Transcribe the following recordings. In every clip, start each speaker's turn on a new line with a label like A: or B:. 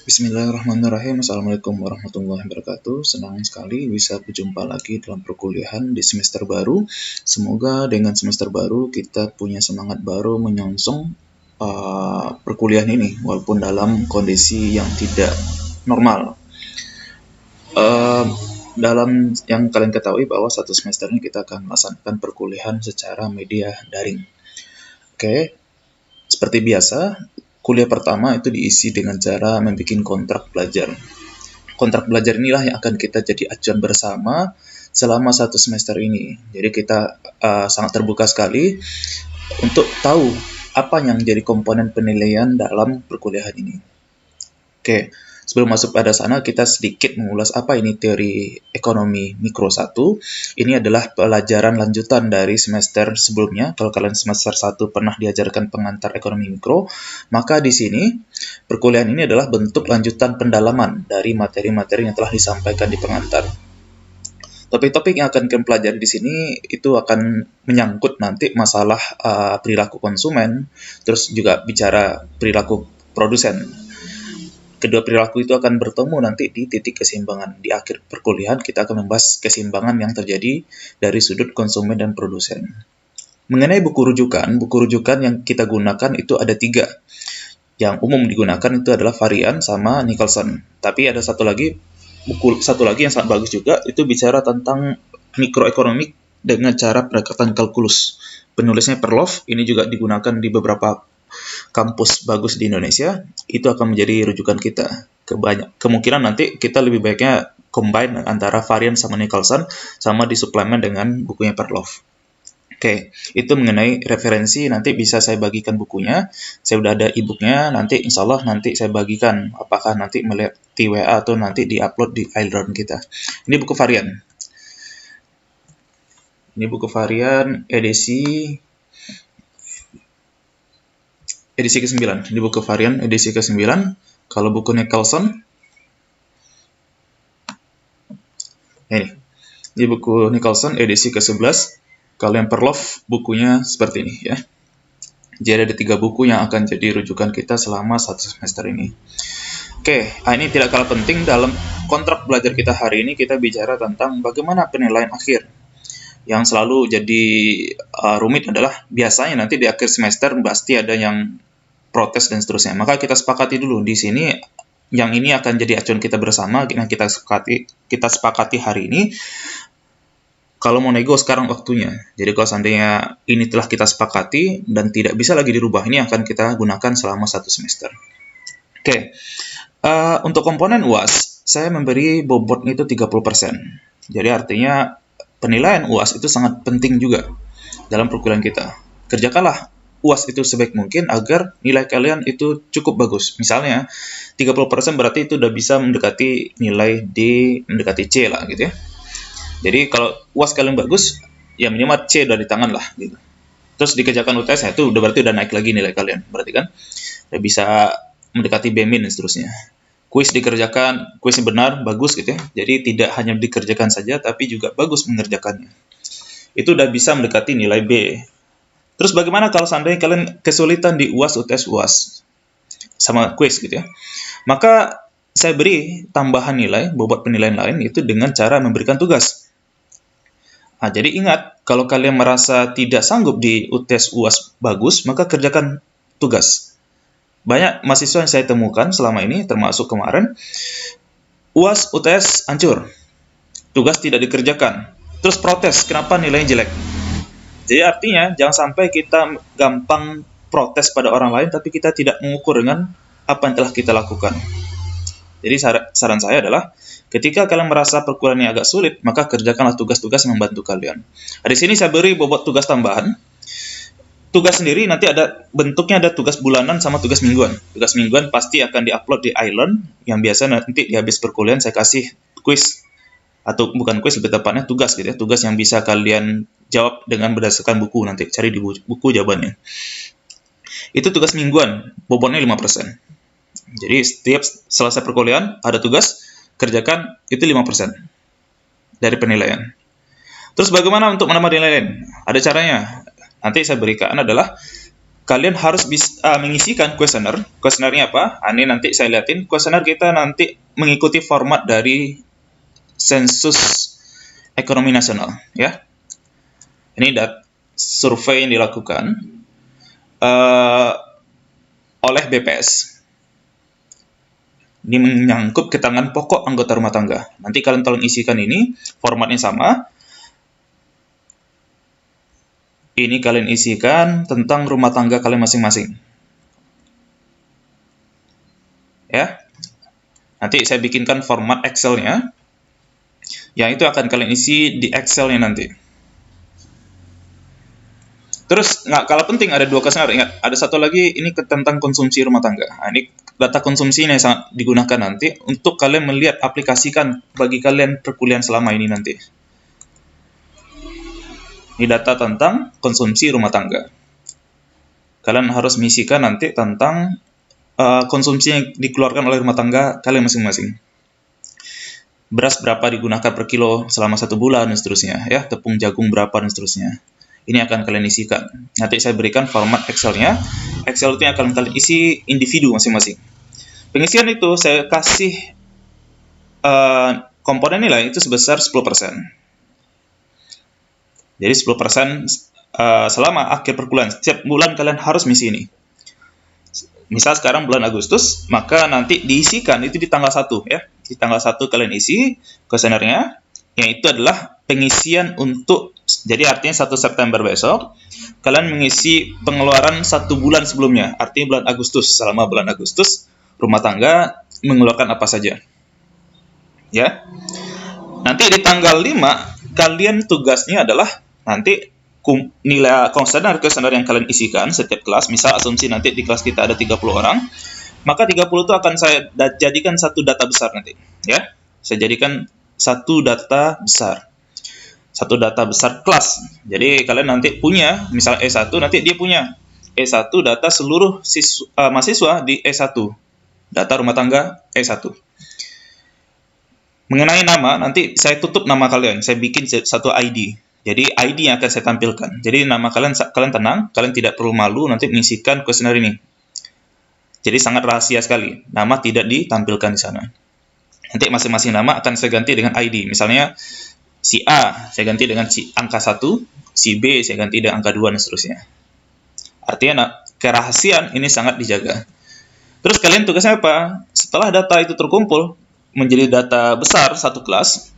A: Bismillahirrahmanirrahim. Assalamualaikum warahmatullahi wabarakatuh. Senang sekali bisa berjumpa lagi dalam perkuliahan di semester baru. Semoga dengan semester baru kita punya semangat baru menyongsong perkuliahan ini, walaupun dalam kondisi yang tidak normal. Dalam yang kalian ketahui bahwa satu semester ini kita akan melaksanakan perkuliahan secara media daring. Oke, seperti biasa, kuliah pertama itu diisi dengan cara membuat kontrak belajar. Kontrak belajar inilah yang akan kita jadi acuan bersama selama satu semester ini. Jadi kita sangat terbuka sekali untuk tahu apa yang jadi komponen penilaian dalam perkuliahan ini. Oke, sebelum masuk pada sana, kita sedikit mengulas apa ini teori ekonomi mikro 1. Ini adalah pelajaran lanjutan dari semester sebelumnya. Kalau kalian semester 1 pernah diajarkan pengantar ekonomi mikro, maka di sini perkuliahan ini adalah bentuk lanjutan pendalaman dari materi-materi yang telah disampaikan di pengantar. Topik-topik yang akan kalian pelajari di sini itu akan menyangkut nanti masalah perilaku konsumen, terus juga bicara perilaku produsen. Kedua perilaku itu akan bertemu nanti di titik keseimbangan. Di akhir perkuliahan kita akan membahas keseimbangan yang terjadi dari sudut konsumen dan produsen. Mengenai buku rujukan yang kita gunakan itu ada 3. Yang umum digunakan itu adalah Varian sama Nicholson. Tapi ada buku satu lagi yang sangat bagus juga, itu bicara tentang mikroekonomi dengan cara pendekatan kalkulus. Penulisnya Perloff, ini juga digunakan di beberapa kampus bagus di Indonesia. Itu akan menjadi rujukan kita. Kemungkinan nanti kita lebih baiknya combine antara Varian sama Nicholson, sama di suplemen dengan bukunya Perloff. Oke, itu mengenai referensi, nanti bisa saya bagikan bukunya. Saya udah ada e-booknya, nanti insya Allah nanti saya bagikan. Apakah nanti melihat di WA atau nanti di-upload di iLearn kita. Ini buku Varian. Ini buku Varian edisi ke-9. Ini buku Varian edisi ke-9. Kalau buku Nicholson, ini buku Nicholson edisi ke-11. Kalau yang Perloff, bukunya seperti ini ya. Jadi ada 3 buku yang akan jadi rujukan kita selama satu semester ini. Oke, ini tidak kalah penting dalam kontrak belajar kita hari ini, kita bicara tentang bagaimana penilaian akhir. Yang selalu jadi rumit adalah biasanya nanti di akhir semester pasti ada yang protes dan seterusnya. Maka kita sepakati dulu di sini, yang ini akan jadi acuan kita bersama, yang kita sepakati hari ini. Kalau mau nego sekarang waktunya. Jadi kalau seandainya ini telah kita sepakati dan tidak bisa lagi dirubah, ini akan kita gunakan selama satu semester. Oke, untuk komponen UAS, saya memberi bobotnya itu 30%. Jadi artinya penilaian UAS itu sangat penting juga dalam perkuliahan kita. Kerjakanlah UAS itu sebaik mungkin agar nilai kalian itu cukup bagus. Misalnya 30% berarti itu udah bisa mendekati nilai mendekati C lah gitu ya. Jadi kalau UAS kalian bagus, ya minimal C udah di tangan lah gitu. Terus dikerjakan UTS, itu berarti udah naik lagi nilai kalian. Berarti kan udah bisa mendekati B- dan seterusnya. Kuis dikerjakan, kuisnya benar, bagus gitu ya. Jadi tidak hanya dikerjakan saja, tapi juga bagus mengerjakannya. Itu udah bisa mendekati nilai B. Terus bagaimana kalau seandainya kalian kesulitan di UAS, UTS, UAS sama kuis gitu ya. Maka saya beri tambahan nilai, bobot penilaian lain itu dengan cara memberikan tugas. Jadi ingat, kalau kalian merasa tidak sanggup di UTS UAS bagus, maka kerjakan tugas. Banyak mahasiswa yang saya temukan selama ini, termasuk kemarin, UAS UTS hancur, tugas tidak dikerjakan, terus protes, kenapa nilainya jelek. Jadi artinya, jangan sampai kita gampang protes pada orang lain, tapi kita tidak mengukur dengan apa yang telah kita lakukan. Jadi saran saya adalah, ketika kalian merasa perkuliahannya agak sulit, maka kerjakanlah tugas-tugas yang membantu kalian. Di sini saya beri bobot tugas tambahan. Tugas sendiri nanti bentuknya ada tugas bulanan sama tugas mingguan. Tugas mingguan pasti akan diupload di iLearn, yang biasa nanti di habis perkuliahan saya kasih kuis, atau bukan kuis, lebih tepatnya tugas gitu ya. Tugas yang bisa kalian jawab dengan berdasarkan buku, nanti cari di buku jawabannya. Itu tugas mingguan, bobotnya 5%. Jadi setiap selesai perkuliahan ada tugas, kerjakan, itu 5% dari penilaian. Terus bagaimana untuk menambah nilai lain? Ada caranya. Nanti saya berikan adalah kalian harus bisa mengisikan kuesioner. Kuesionernya apa? Ini nanti saya lihatin. Kuesioner kita nanti mengikuti format dari sensus ekonomi nasional, ya. Ini survei yang dilakukan oleh BPS. Ini menyangkut keterangan pokok anggota rumah tangga. Nanti kalian tolong isikan ini, formatnya sama. Ini kalian isikan tentang rumah tangga kalian masing-masing. Ya. Nanti saya bikinkan format Excel-nya. Yang itu akan kalian isi di Excel-nya nanti. Terus, nggak kalah penting, ada 2 kuesioner. Ingat, ada satu lagi, ini tentang konsumsi rumah tangga. Nah, ini data konsumsi ini sangat digunakan nanti untuk kalian melihat, aplikasikan bagi kalian perkuliahan selama ini nanti. Ini data tentang konsumsi rumah tangga. Kalian harus mengisikan nanti tentang konsumsi yang dikeluarkan oleh rumah tangga kalian masing-masing. Beras berapa digunakan per kilo selama 1 bulan, dan seterusnya. Ya, tepung jagung berapa, dan seterusnya. Ini akan kalian isikan. Nanti saya berikan format Excel-nya. Excel itu yang akan kalian isi individu masing-masing. Pengisian itu saya kasih komponen nilai itu sebesar 10%. Jadi 10% selama akhir perkuliahan. Setiap bulan kalian harus mengisi ini. Misal sekarang bulan Agustus, maka nanti diisikan itu di tanggal 1, ya. Di tanggal 1 kalian isi kuesionernya, yang itu adalah pengisian untuk, jadi artinya 1 September besok, kalian mengisi pengeluaran 1 bulan sebelumnya, artinya bulan Agustus. Selama bulan Agustus, rumah tangga mengeluarkan apa saja. Ya. Nanti di tanggal 5, kalian tugasnya adalah nanti nilai kuesioner yang kalian isikan setiap kelas. Misal asumsi nanti di kelas kita ada 30 orang, maka 30 itu akan saya jadikan satu data besar nanti, ya. Saya jadikan satu data besar. Satu data besar kelas. Jadi kalian nanti punya, misal E1, nanti dia punya E1 data seluruh mahasiswa di E1. Data rumah tangga E1. Mengenai nama, nanti saya tutup nama kalian. Saya bikin satu ID. Jadi ID yang akan saya tampilkan. Jadi nama kalian tenang, kalian tidak perlu malu nanti mengisikan kuesioner ini. Jadi sangat rahasia sekali. Nama tidak ditampilkan di sana. Nanti masing-masing nama akan saya ganti dengan ID. Misalnya si A saya ganti dengan si angka 1, si B saya ganti dengan angka 2, dan seterusnya. Artinya kerahasiaan ini sangat dijaga. Terus kalian tugasnya apa? Setelah data itu terkumpul menjadi data besar satu kelas,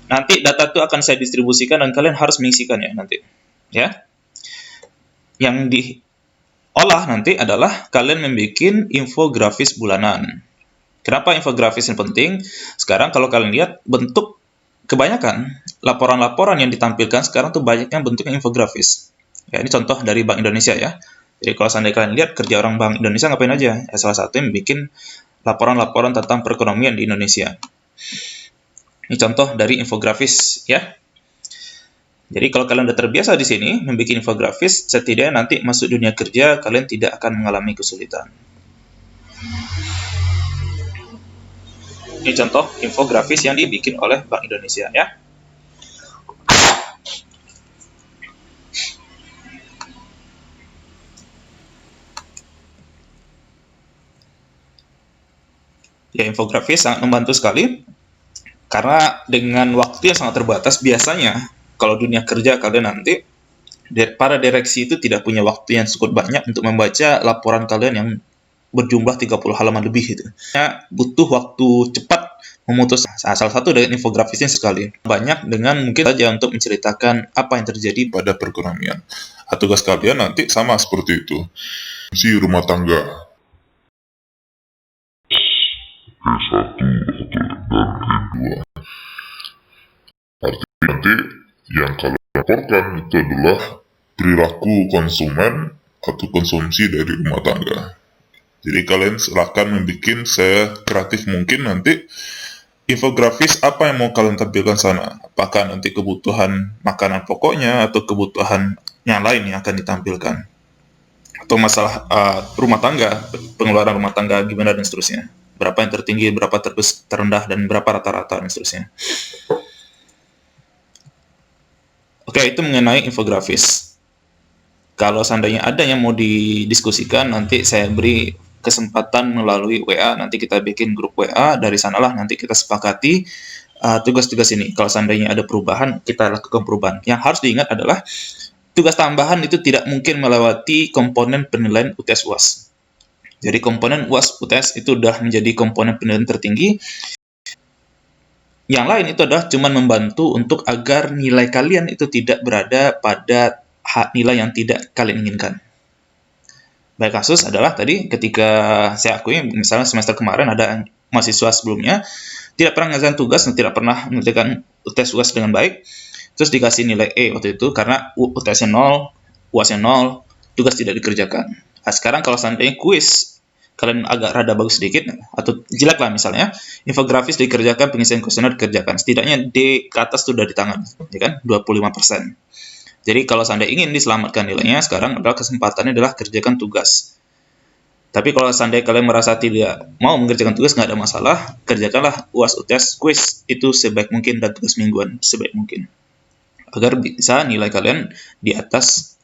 A: nanti data itu akan saya distribusikan dan kalian harus mengisikannya nanti, ya. Yang diolah nanti adalah kalian membuat infografis bulanan. Kenapa infografis yang penting? Sekarang kalau kalian lihat bentuk kebanyakan laporan-laporan yang ditampilkan sekarang tuh banyaknya bentuknya infografis. Ya, ini contoh dari Bank Indonesia, ya. Jadi kalau seandainya kalian lihat kerja orang Bank Indonesia ngapain aja? Ya, salah satunya membuat laporan-laporan tentang perekonomian di Indonesia. Ini contoh dari infografis, ya. Jadi kalau kalian sudah terbiasa di sini membuat infografis, setidaknya nanti masuk dunia kerja kalian tidak akan mengalami kesulitan. Ini contoh infografis yang dibikin oleh Bank Indonesia, ya. Ya, infografis sangat membantu sekali. Karena dengan waktu yang sangat terbatas, biasanya kalau dunia kerja kalian nanti, para direksi itu tidak punya waktu yang cukup banyak untuk membaca laporan kalian yang berjumlah 30 halaman lebih itu. Ya, butuh waktu cepat memutus. Salah satu dari infografisnya sekali. Banyak dengan mungkin saja untuk menceritakan apa yang terjadi pada perekonomian.
B: Tugas kalian nanti sama seperti itu. Si rumah tangga. E1 dan E2. Artinya nanti yang kalian laporkan itu adalah perilaku konsumen atau konsumsi dari rumah tangga. Jadi kalian silakan membuat sekreatif mungkin nanti infografis apa yang mau kalian tampilkan sana. Apakah nanti kebutuhan makanan pokoknya atau kebutuhan yang lain yang akan ditampilkan. Atau masalah rumah tangga, pengeluaran rumah tangga gimana dan seterusnya. Berapa yang tertinggi, berapa terendah, dan berapa rata-rata dan seterusnya. Oke, itu mengenai infografis.
A: Kalau seandainya ada yang mau didiskusikan, nanti saya beri kesempatan melalui WA. Nanti kita bikin grup WA, dari sanalah nanti kita sepakati tugas-tugas ini. Kalau seandainya ada perubahan, kita lakukan perubahan. Yang harus diingat adalah tugas tambahan itu tidak mungkin melewati komponen penilaian UTS UAS. Jadi komponen UAS UTS itu sudah menjadi komponen penilaian tertinggi. Yang lain itu adalah cuma membantu untuk agar nilai kalian itu tidak berada pada nilai yang tidak kalian inginkan. Baik kasus adalah tadi ketika saya akui misalnya semester kemarin ada mahasiswa sebelumnya tidak pernah mengerjakan tugas dan tidak pernah mengerjakan UTS UAS dengan baik, terus dikasih nilai E waktu itu karena UTS-nya 0, UAS-nya 0, tugas tidak dikerjakan. Nah, sekarang kalau seandainya kuis kalian agak rada bagus sedikit atau jelek lah misalnya, infografis dikerjakan, pengisian kuesioner dikerjakan, setidaknya D ke atas sudah di tangan, ya kan, 25%. Jadi kalau seandainya ingin diselamatkan nilainya, sekarang adalah kesempatannya adalah kerjakan tugas. Tapi kalau seandainya kalian merasa tidak mau mengerjakan tugas, nggak ada masalah, kerjakanlah UAS UTS kuis itu sebaik mungkin dan tugas mingguan sebaik mungkin. Agar bisa nilai kalian di atas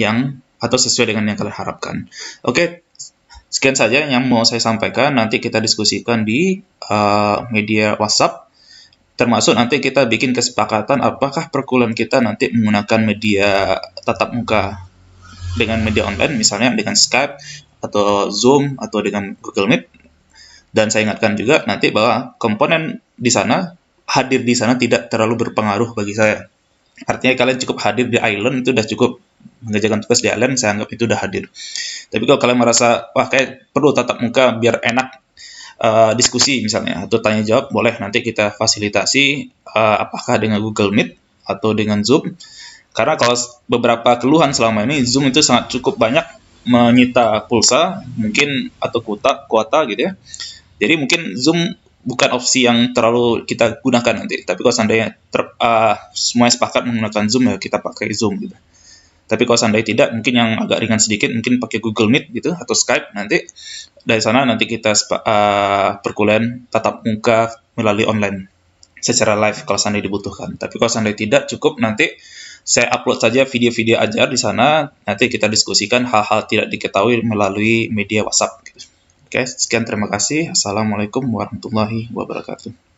A: yang atau sesuai dengan yang kalian harapkan. Oke, sekian saja yang mau saya sampaikan. Nanti kita diskusikan di media WhatsApp. Termasuk nanti kita bikin kesepakatan apakah perkuliahan kita nanti menggunakan media tatap muka dengan media online, misalnya dengan Skype atau Zoom atau dengan Google Meet. Dan saya ingatkan juga nanti bahwa komponen di sana, hadir di sana tidak terlalu berpengaruh bagi saya. Artinya kalian cukup hadir di island itu sudah cukup, mengerjakan tugas di island saya anggap itu sudah hadir. Tapi kalau kalian merasa wah kayak perlu tatap muka biar enak diskusi misalnya atau tanya jawab, boleh nanti kita fasilitasi apakah dengan Google Meet atau dengan Zoom. Karena kalau beberapa keluhan selama ini Zoom itu sangat cukup banyak menyita pulsa mungkin atau kuota gitu ya. Jadi mungkin Zoom bukan opsi yang terlalu kita gunakan nanti. Tapi kalau seandainya semuanya sepakat menggunakan Zoom ya kita pakai Zoom gitu. Tapi kalau seandainya tidak, mungkin yang agak ringan sedikit, mungkin pakai Google Meet gitu atau Skype nanti. Dari sana nanti kita perkuliahan tatap muka melalui online secara live kalau seandainya dibutuhkan. Tapi kalau seandainya tidak, cukup nanti saya upload saja video-video ajar di sana. Nanti kita diskusikan hal-hal tidak diketahui melalui media WhatsApp. Oke, sekian terima kasih. Assalamualaikum warahmatullahi wabarakatuh.